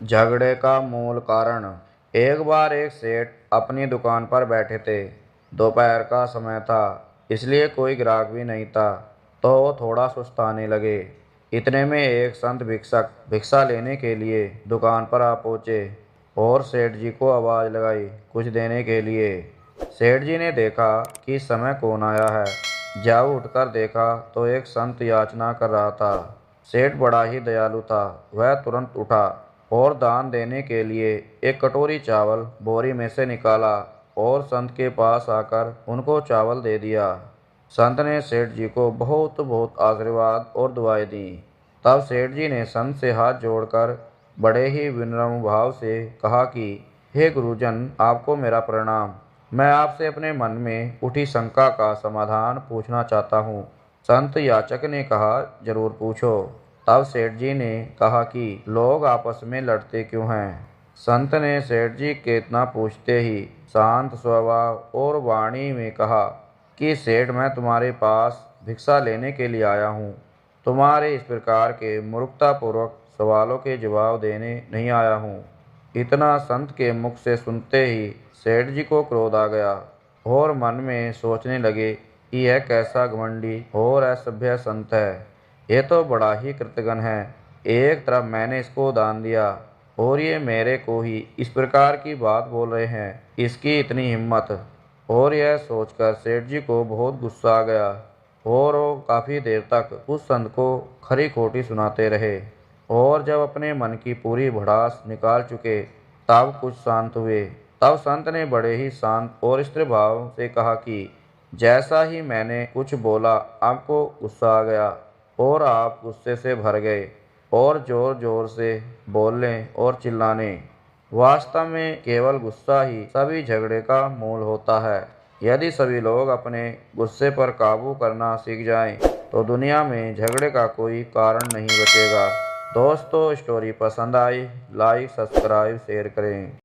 झगड़े का मूल कारण। एक बार एक सेठ अपनी दुकान पर बैठे थे। दोपहर का समय था, इसलिए कोई ग्राहक भी नहीं था, तो वो थोड़ा सुस्ताने लगे। इतने में एक संत भिक्षक भिक्षा लेने के लिए दुकान पर आ पहुंचे और सेठ जी को आवाज लगाई कुछ देने के लिए। सेठ जी ने देखा कि समय कौन आया है। जब उठकर देखा तो एक संत याचना कर रहा था। सेठ बड़ा ही दयालु था। वह तुरंत उठा और दान देने के लिए एक कटोरी चावल बोरी में से निकाला और संत के पास आकर उनको चावल दे दिया। संत ने सेठ जी को बहुत बहुत आशीर्वाद और दुआएं दी। तब सेठ जी ने संत से हाथ जोड़कर बड़े ही विनम्र भाव से कहा कि हे गुरुजन, आपको मेरा प्रणाम। मैं आपसे अपने मन में उठी शंका का समाधान पूछना चाहता हूँ। संत याचक ने कहा, जरूर पूछो। तब सेठ जी ने कहा कि लोग आपस में लड़ते क्यों हैं। संत ने सेठ जी के इतना पूछते ही शांत स्वभाव और वाणी में कहा कि सेठ, मैं तुम्हारे पास भिक्षा लेने के लिए आया हूँ। तुम्हारे इस प्रकार के मूर्खतापूर्वक सवालों के जवाब देने नहीं आया हूँ। इतना संत के मुख से सुनते ही सेठ जी को क्रोध आ गया और मन में सोचने लगे कि यह कैसा घमंडी और असभ्य संत है। ये तो बड़ा ही कृतघ्न है। एक तरफ मैंने इसको दान दिया और ये मेरे को ही इस प्रकार की बात बोल रहे हैं। इसकी इतनी हिम्मत। और यह सोचकर सेठ जी को बहुत गुस्सा आ गया और वो काफ़ी देर तक उस संत को खरी खोटी सुनाते रहे। और जब अपने मन की पूरी भड़ास निकाल चुके तब कुछ शांत हुए। तब संत ने बड़े ही शांत और स्थिर भाव से कहा कि जैसा ही मैंने कुछ बोला आपको गुस्सा आ गया और आप गुस्से से भर गए और जोर जोर से बोलने और चिल्लाने। वास्तव में केवल गुस्सा ही सभी झगड़े का मूल होता है। यदि सभी लोग अपने गुस्से पर काबू करना सीख जाएं, तो दुनिया में झगड़े का कोई कारण नहीं बचेगा। दोस्तों, स्टोरी पसंद आई, लाइक सब्सक्राइब शेयर करें।